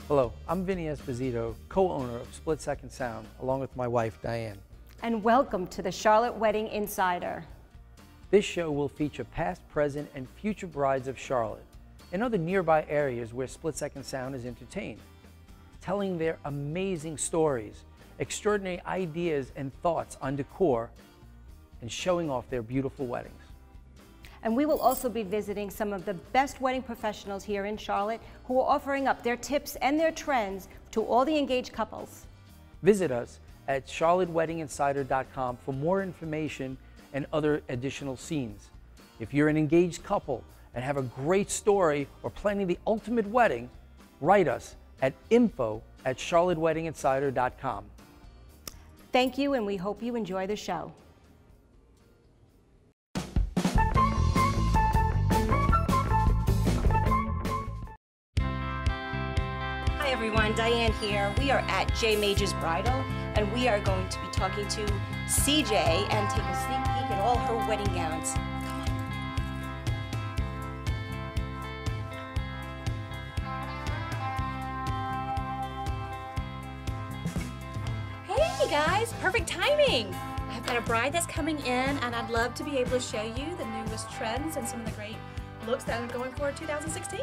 Hello, I'm Vinny Esposito, co-owner of Split Second Sound, along with my wife, Diane. And welcome to the Charlotte Wedding Insider. This show will feature past, present, and future brides of Charlotte and other nearby areas where Split Second Sound is entertained, telling their amazing stories, extraordinary ideas and thoughts on decor, and showing off their beautiful weddings. And we will also be visiting some of the best wedding professionals here in Charlotte who are offering up their tips and their trends to all the engaged couples. Visit us at charlotteweddinginsider.com for more information and other additional scenes. If you're an engaged couple and have a great story or planning the ultimate wedding, write us at info@charlotteweddinginsider.com. Thank you, and we hope you enjoy the show. Hi everyone, Diane here. We are at J. Major's Bridal, and we are going to be talking to CJ and take a sneak peek at all her wedding gowns. Hey guys, perfect timing! I've got a bride that's coming in, and I'd love to be able to show you the newest trends and some of the great looks that are going for 2016.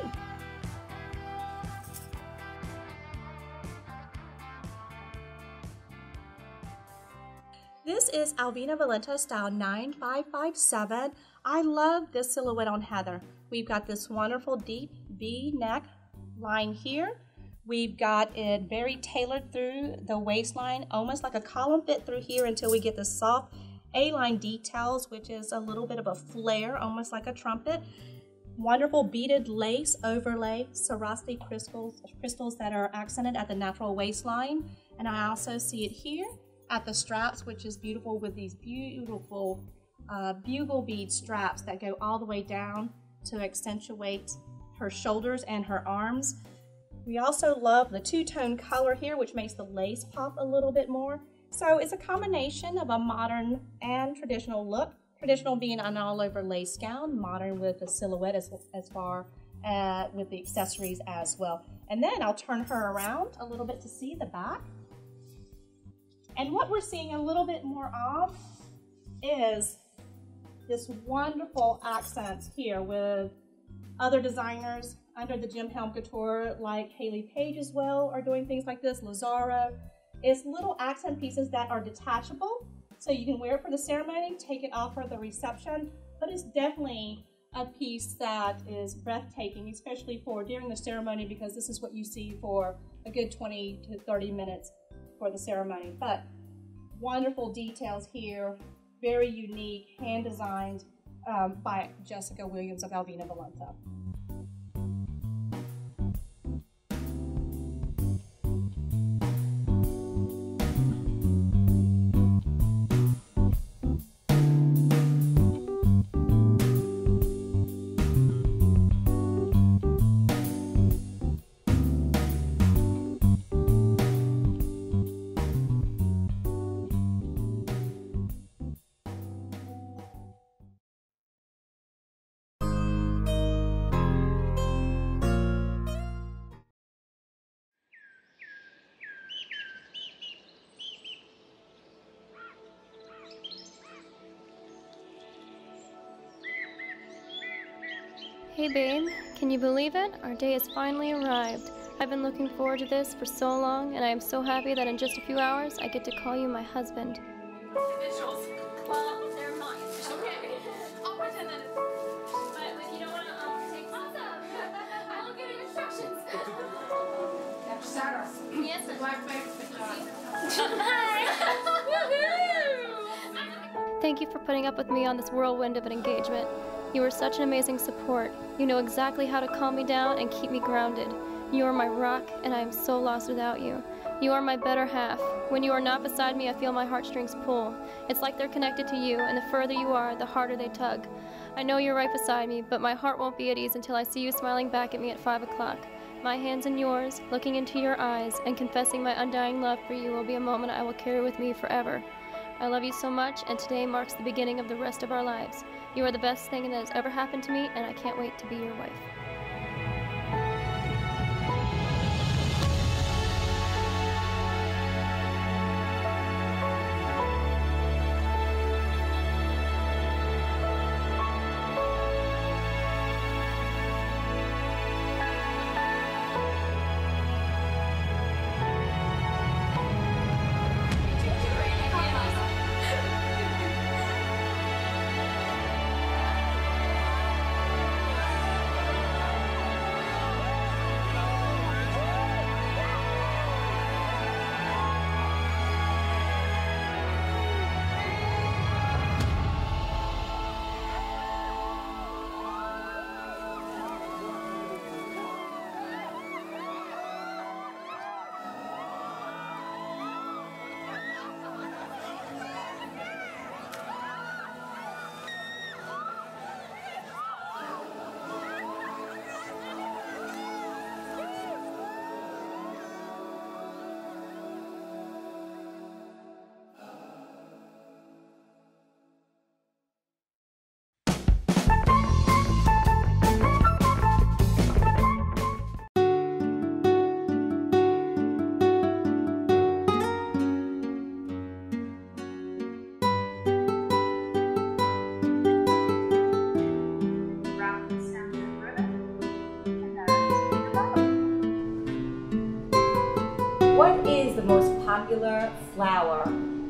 This is Alvina Valenta style 9557. I love this silhouette on Heather. We've got this wonderful deep V-neck line here. We've got it very tailored through the waistline, almost like a column fit through here until we get the soft A-line details, which is a little bit of a flare, almost like a trumpet. Wonderful beaded lace overlay, Swarovski crystals that are accented at the natural waistline. And I also see it here at the straps, which is beautiful with these beautiful bugle bead straps that go all the way down to accentuate her shoulders and her arms. We also love the two-tone color here, which makes the lace pop a little bit more. So it's a combination of a modern and traditional look. Traditional being an all-over lace gown, modern with the silhouette as far with the accessories as well. And then I'll turn her around a little bit to see the back. And what we're seeing a little bit more of is this wonderful accent here with other designers under the Jim Helm Couture, like Haley Page as well, are doing things like this. Lazaro. It's little accent pieces that are detachable, so you can wear it for the ceremony, take it off for the reception, but it's definitely a piece that is breathtaking, especially for during the ceremony, because this is what you see for a good 20 to 30 minutes for the ceremony. But wonderful details here, very unique, hand designed by Jessica Williams of Alvina Valenta. Hey babe, can you believe it? Our day has finally arrived. I've been looking forward to this for so long, and I am so happy that in just a few hours I get to call you my husband. Visuals. Well, they're mine. Okay. I'll pretend that it's. But you don't want to take. Awesome. I'll give you instructions. Sarah. Yes, sir. Hi! Thank you for putting up with me on this whirlwind of an engagement. You are such an amazing support. You know exactly how to calm me down and keep me grounded. You are my rock, and I am so lost without you. You are my better half. When you are not beside me, I feel my heartstrings pull. It's like they're connected to you, and the further you are, the harder they tug. I know you're right beside me, but my heart won't be at ease until I see you smiling back at me at 5 o'clock. My hands in yours, looking into your eyes, and confessing my undying love for you will be a moment I will carry with me forever. I love you so much, and today marks the beginning of the rest of our lives. You are the best thing that has ever happened to me, and I can't wait to be your wife. popular flower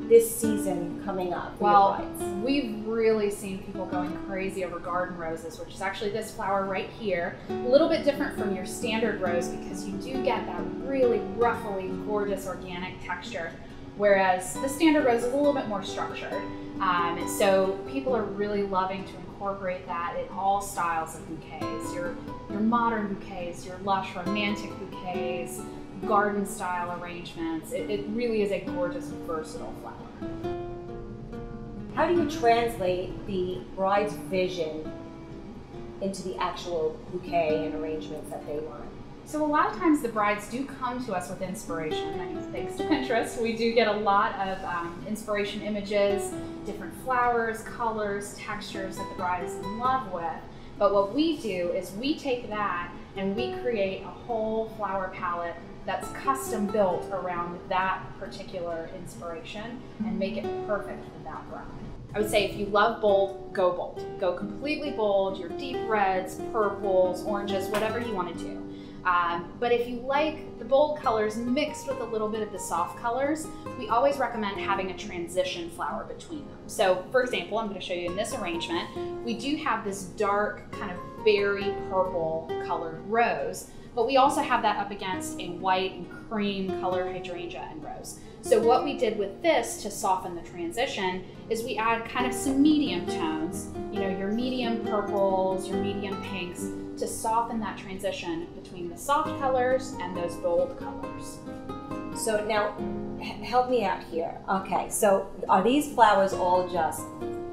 this season coming up for Well, your brides? we've really seen people going crazy over garden roses, which is actually this flower right here. A little bit different from your standard rose because you do get that really ruffly, gorgeous organic texture, whereas the standard rose is a little bit more structured. So people are really loving to incorporate that in all styles of bouquets. Your modern bouquets, your lush romantic bouquets, garden style arrangements. It really is a gorgeous, versatile flower. How do you translate the bride's vision into the actual bouquet and arrangements that they want? So a lot of times the brides do come to us with inspiration. I mean, thanks to Pinterest, we do get a lot of inspiration images, different flowers, colors, textures that the bride is in love with. But what we do is we take that and we create a whole flower palette that's custom built around that particular inspiration and make it perfect for that bride. I would say if you love bold, go bold. Go completely bold, your deep reds, purples, oranges, whatever you want to do. But if you like the bold colors mixed with a little bit of the soft colors, we always recommend having a transition flower between them. So for example, I'm going to show you in this arrangement, we do have this dark kind of berry purple colored rose, but we also have that up against a white and cream colored hydrangea and rose. So what we did with this to soften the transition is we add kind of some medium tones, you know, your medium purples, your medium pinks, to soften that transition between the soft colors and those bold colors. So now, help me out here. Okay, so are these flowers all just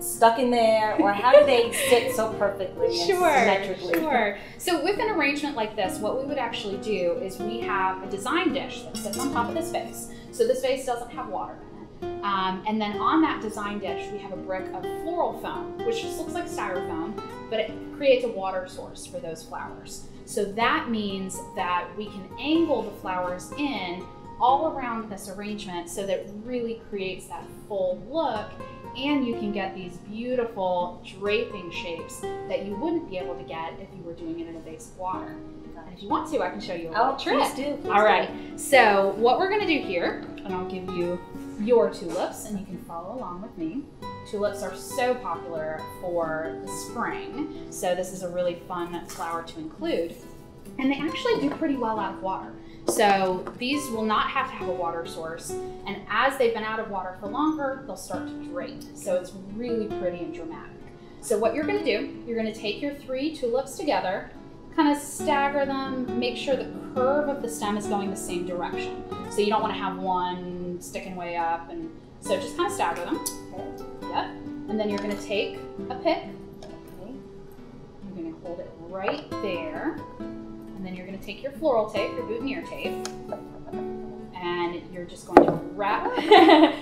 stuck in there, or how do they sit so perfectly and symmetrically? Sure. So with an arrangement like this, what we would actually do is we have a design dish that sits on top of this vase. So this vase doesn't have water in it. And then on that design dish, we have a brick of floral foam, which just looks like styrofoam, but it creates a water source for those flowers. So that means that we can angle the flowers in all around this arrangement so that it really creates that full look, and you can get these beautiful draping shapes that you wouldn't be able to get if you were doing it in a vase of water. And if you want to, I can show you a little trick. Please do. All right, so what we're gonna do here, and I'll give you your tulips and you can follow along with me. Tulips are so popular for the spring, so this is a really fun flower to include. And they actually do pretty well out of water. So these will not have to have a water source, and as they've been out of water for longer, they'll start to drape. So it's really pretty and dramatic. So what you're gonna do, you're gonna take your 3 tulips together, kind of stagger them, make sure the curve of the stem is going the same direction. So you don't wanna have one sticking way up, and so just kind of stagger them. Okay. Yep. And then you're gonna take a pick. Okay. You're gonna hold it right there. And then you're going to take your floral tape, your boutonniere tape, and you're just going to wrap,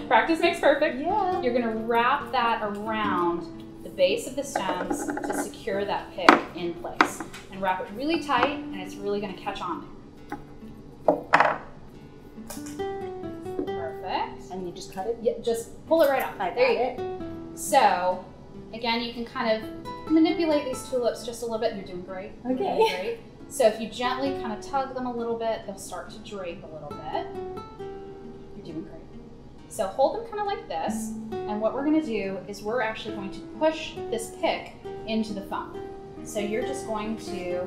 practice makes perfect. Yeah. You're going to wrap that around the base of the stems to secure that pick in place. And wrap it really tight, and it's really going to catch on there. Perfect. And you just cut it? Yeah, just pull it right up. There you go. So, again, you can kind of manipulate these tulips just a little bit. You're doing great. Okay. You're great. So if you gently kind of tug them a little bit, they'll start to drape a little bit. You're doing great. So hold them kind of like this, and what we're going to do is we're actually going to push this pick into the foam. So you're just going to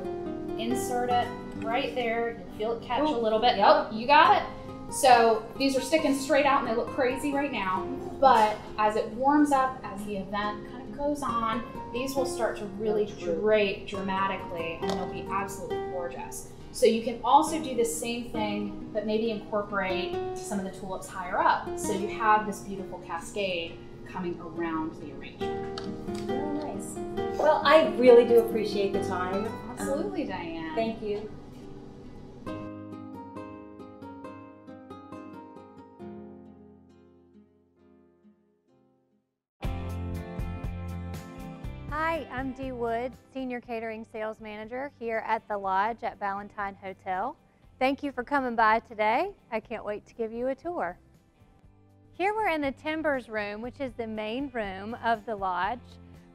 insert it right there. You'll feel it catch a little bit. Yep, you got it. So these are sticking straight out and they look crazy right now, but as it warms up, as the event kind of goes on, these will start to really drape dramatically and they'll be absolutely gorgeous. So you can also do the same thing, but maybe incorporate some of the tulips higher up. So you have this beautiful cascade coming around the arrangement. Very nice. Well, I really do appreciate the time. Absolutely, Diane. Thank you. Hi, I'm Dee Wood, Senior Catering Sales Manager here at the Lodge at Valentine Hotel. Thank you for coming by today. I can't wait to give you a tour. Here we're in the Timbers Room, which is the main room of the Lodge.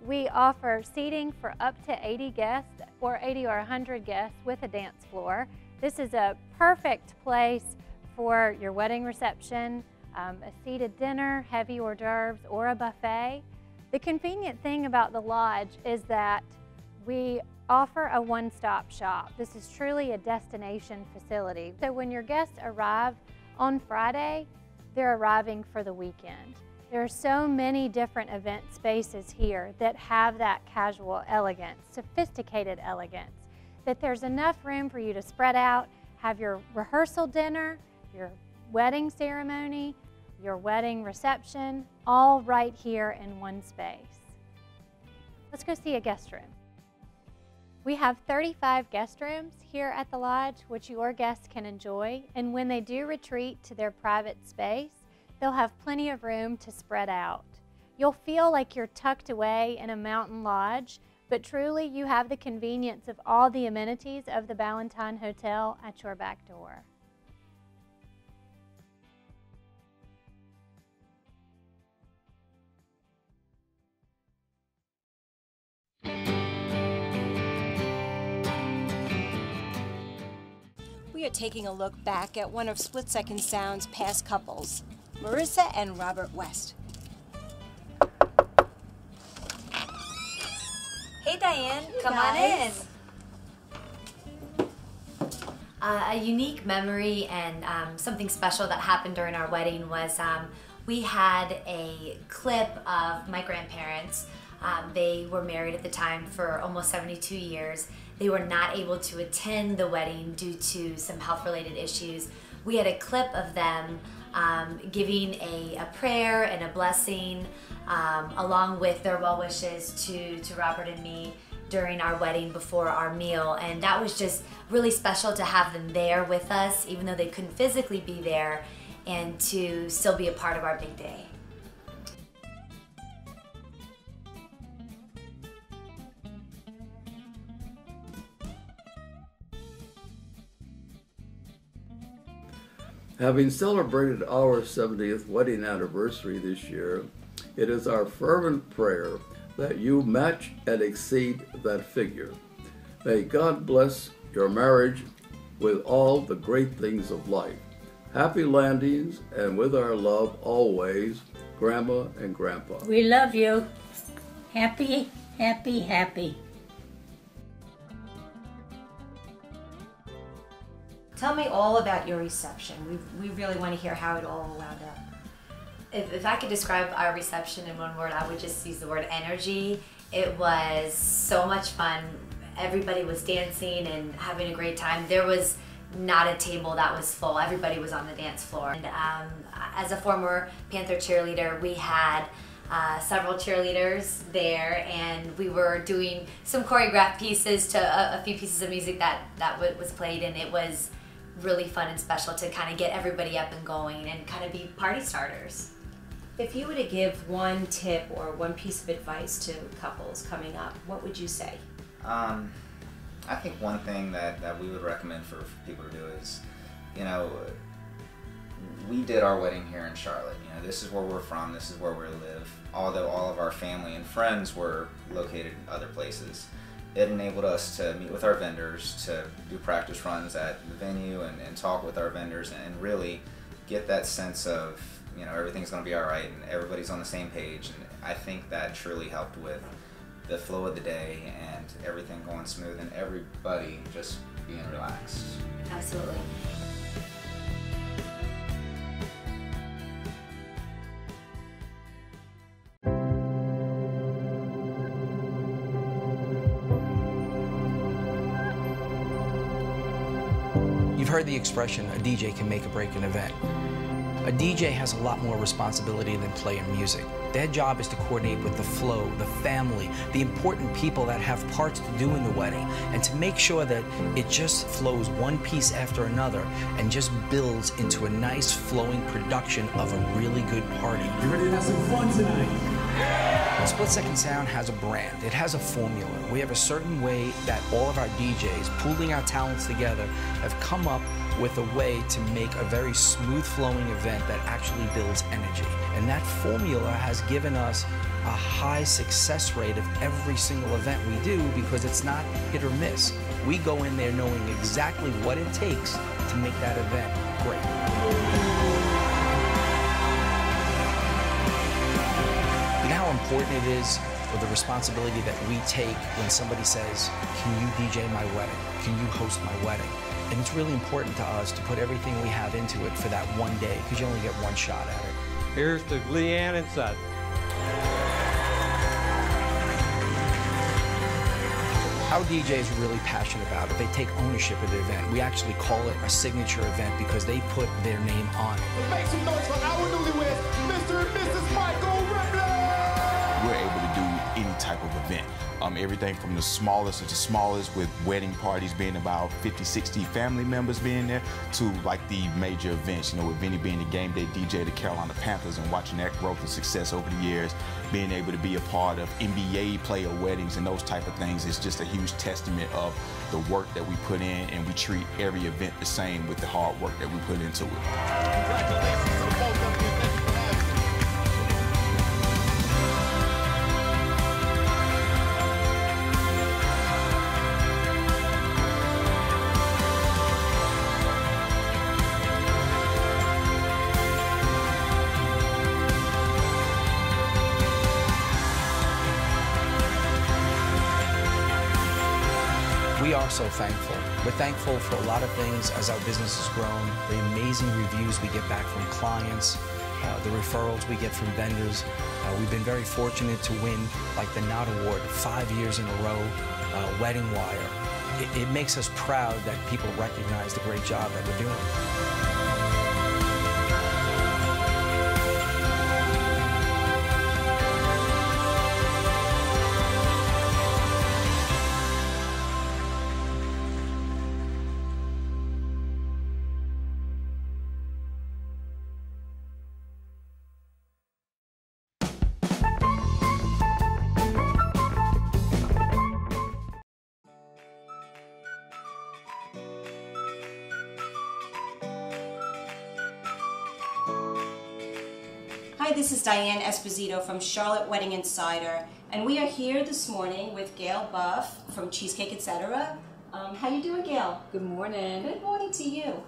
We offer seating for up to 80 guests, or 80 or 100 guests with a dance floor. This is a perfect place for your wedding reception a seated dinner, heavy hors d'oeuvres, or a buffet. The convenient thing about the lodge is that we offer a one-stop shop. This is truly a destination facility. So when your guests arrive on Friday, they're arriving for the weekend. There are so many different event spaces here that have that casual elegance, sophisticated elegance, that there's enough room for you to spread out, have your rehearsal dinner, your wedding ceremony, your wedding reception, all right here in one space. Let's go see a guest room. We have 35 guest rooms here at the lodge, which your guests can enjoy. And when they do retreat to their private space, they'll have plenty of room to spread out. You'll feel like you're tucked away in a mountain lodge, but truly you have the convenience of all the amenities of the Ballantine Hotel at your back door. We are taking a look back at one of Split Second Sound's past couples, Marissa and Robert West. Hey Diane, come on in. A unique memory and something special that happened during our wedding was we had a clip of my grandparents. They were married at the time for almost 72 years. They were not able to attend the wedding due to some health-related issues. We had a clip of them giving a prayer and a blessing along with their well wishes to Robert and me during our wedding before our meal, and that was just really special to have them there with us even though they couldn't physically be there, and to still be a part of our big day. Having celebrated our 70th wedding anniversary this year, it is our fervent prayer that you match and exceed that figure. May God bless your marriage with all the great things of life. Happy landings, and with our love always, Grandma and Grandpa. We love you. Happy, happy, happy. Tell me all about your reception. We really want to hear how it all wound up. If I could describe our reception in one word, I would just use the word energy. It was so much fun. Everybody was dancing and having a great time. There was not a table that was full. Everybody was on the dance floor. And as a former Panther cheerleader, we had several cheerleaders there, and we were doing some choreographed pieces to a few pieces of music that was played, and it was really fun and special to kind of get everybody up and going and kind of be party starters. If you were to give one tip or one piece of advice to couples coming up, what would you say? I think one thing that we would recommend for people to do is, you know, we did our wedding here in Charlotte. You know, this is where we're from, this is where we live. Although all of our family and friends were located in other places, it enabled us to meet with our vendors, to do practice runs at the venue and talk with our vendors and really get that sense of, you know, everything's going to be all right and everybody's on the same page. And I think that truly helped with the flow of the day and everything going smooth and everybody just being relaxed. Absolutely. You've heard the expression, a DJ can make or break an event. A DJ has a lot more responsibility than playing music. Their job is to coordinate with the flow, the family, the important people that have parts to do in the wedding, and to make sure that it just flows one piece after another and just builds into a nice flowing production of a really good party. You ready to have some fun tonight? Split Second Sound has a brand. It has a formula. We have a certain way that all of our DJs, pooling our talents together, have come up with a way to make a very smooth flowing event that actually builds energy. And that formula has given us a high success rate of every single event we do because it's not hit or miss. We go in there knowing exactly what it takes to make that event great. important it is, or the responsibility that we take when somebody says, can you DJ my wedding? Can you host my wedding? And it's really important to us to put everything we have into it for that one day, because you only get one shot at it. Here's to Leanne and Sutton. Our DJs are really passionate about it. They take ownership of the event. We actually call it a signature event because they put their name on it. Make some noise for our newlyweds, Mr. and Mrs. Michael Ripley! We're able to do any type of event. Everything from the smallest of the smallest, with wedding parties being about 50, 60 family members being there, to like the major events, you know, with Vinny being the game day DJ of the Carolina Panthers and watching that growth and success over the years, being able to be a part of NBA player weddings and those type of things is just a huge testament of the work that we put in, and we treat every event the same with the hard work that we put into it. Congratulations to both of you. Thank you for having me. We are so thankful. We're thankful for a lot of things as our business has grown, the amazing reviews we get back from clients, the referrals we get from vendors. We've been very fortunate to win, like the Knot Award 5 years in a row, Wedding Wire. It makes us proud that people recognize the great job that we're doing. Hi, this is Diane Esposito from Charlotte Wedding Insider, and we are here this morning with Gail Buff from Cheesecake Etc. How you doing, Gail? Good morning. Good morning to you.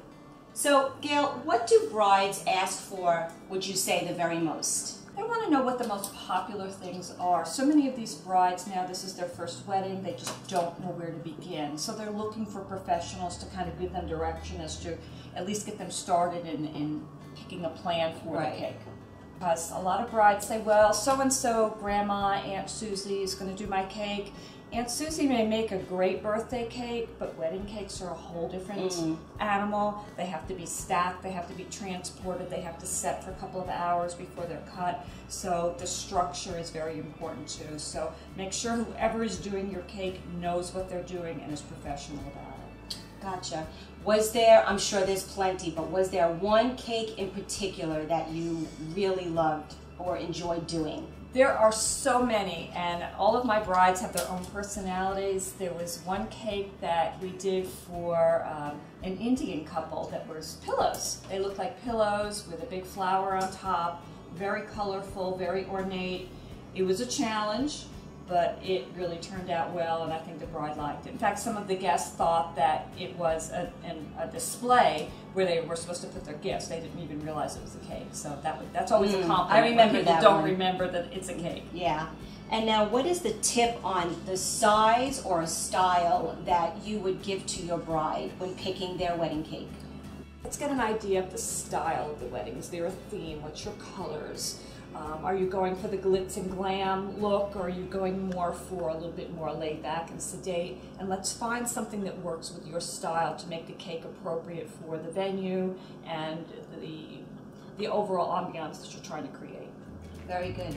So, Gail, what do brides ask for, would you say, the very most? I want to know what the most popular things are. So many of these brides now, this is their first wedding, they just don't know where to begin. So they're looking for professionals to kind of give them direction as to at least get them started in picking a plan for the cake. Because a lot of brides say, well, so-and-so, Grandma, Aunt Susie is going to do my cake. Aunt Susie may make a great birthday cake, but wedding cakes are a whole different animal. They have to be stacked, they have to be transported, they have to set for a couple of hours before they're cut. So the structure is very important too. So make sure whoever is doing your cake knows what they're doing and is professional about it. Gotcha. Was there, I'm sure there's plenty, but was there one cake in particular that you really loved or enjoyed doing? There are so many, and all of my brides have their own personalities. There was one cake that we did for an Indian couple that was pillows. They looked like pillows with a big flower on top, very colorful, very ornate. It was a challenge, but it really turned out well, and I think the bride liked it. In fact, some of the guests thought that it was a display where they were supposed to put their gifts. They didn't even realize it was a cake, so that's always a compliment. I remember when that people don't one. remember that it's a cake. Yeah. And now, what is the tip on the size or a style that you would give to your bride when picking their wedding cake? Let's get an idea of the style of the wedding. Is there a theme? What's your colors? Are you going for the glitz and glam look, or are you going more for a little bit more laid back and sedate? And let's find something that works with your style to make the cake appropriate for the venue and the overall ambiance that you're trying to create. Very good.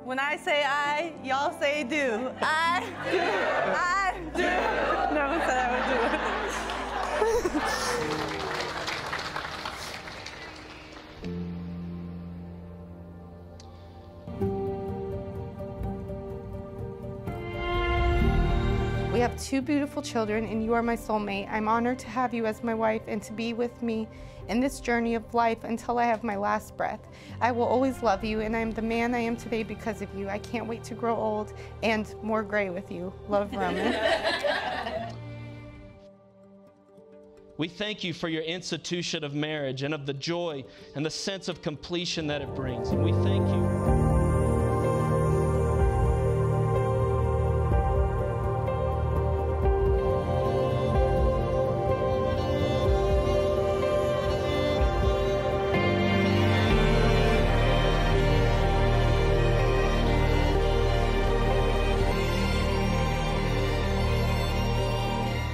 When I say I, y'all say do. I do. I do. No one said I would do it. We have 2 beautiful children, and you are my soulmate. I'm honored to have you as my wife and to be with me in this journey of life until I have my last breath. I will always love you, and I am the man I am today because of you. I can't wait to grow old and more gray with you. Love, Roman. We thank you for your institution of marriage and of the joy and the sense of completion that it brings. And we thank you.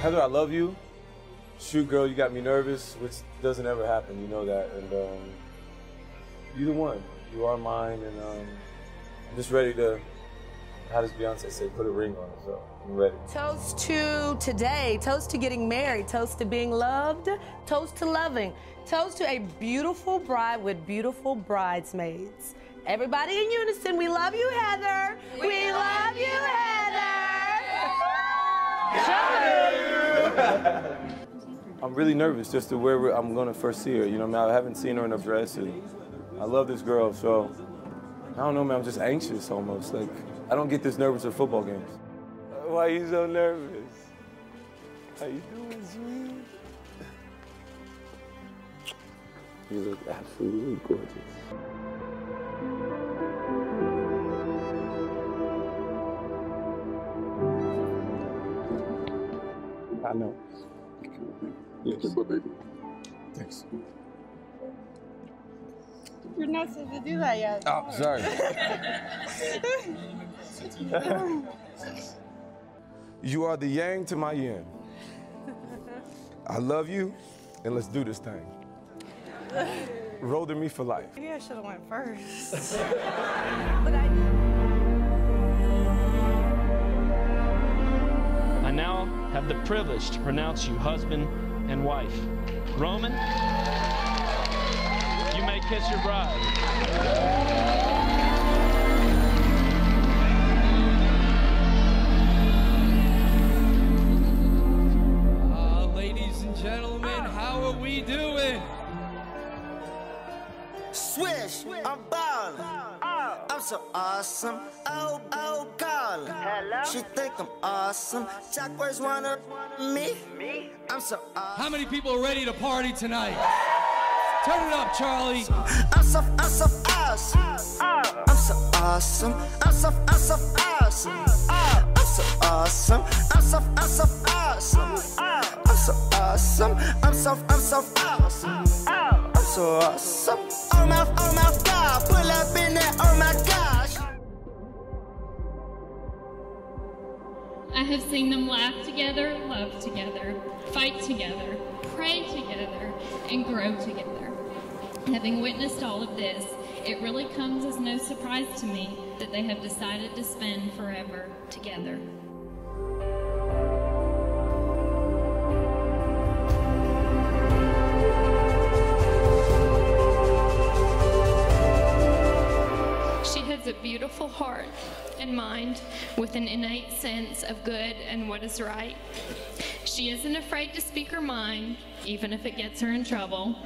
Heather, I love you. Shoot, girl, you got me nervous, which doesn't ever happen, you know that. And you're the one. You are mine, and I'm just ready to, how does Beyonce say, put a ring on it, so I'm ready. Toast to today. Toast to getting married. Toast to being loved. Toast to loving. Toast to a beautiful bride with beautiful bridesmaids. Everybody in unison, we love you, Heather. We love you, Heather. I'm really nervous just to where I'm going to first see her. You know, man, I haven't seen her in a dress, and I love this girl, so I don't know, man, I'm just anxious almost. Like, I don't get this nervous at football games. Why are you so nervous? How you doing, sweet? You look absolutely gorgeous. I know. Yes. Thanks. You're not supposed to do that yet. Oh, sorry. You are the yang to my yin. I love you, and let's do this thing. Roll to me for life. Maybe I should have went first. I now have the privilege to pronounce you husband and wife. Roman, you may kiss your bride. Ladies and gentlemen, how are we doing? Swish, I'm ballin'. I'm so awesome. Oh, God. Hello? She think I'm awesome. Chakras wanna me? I'm so awesome. How many people are ready to party tonight? Turn it up, Charlie. I'm so awesome. I'm so awesome. I'm so awesome. I'm so awesome. I'm so awesome. I'm so awesome. I'm so awesome. I'm so awesome. Oh my God, pull up in there, oh my gosh. I have seen them laugh together, love together, fight together, pray together, and grow together. Having witnessed all of this, it really comes as no surprise to me that they have decided to spend forever together. She has a beautiful heart and mind with an innate sense of good and what is right. She isn't afraid to speak her mind, even if it gets her in trouble.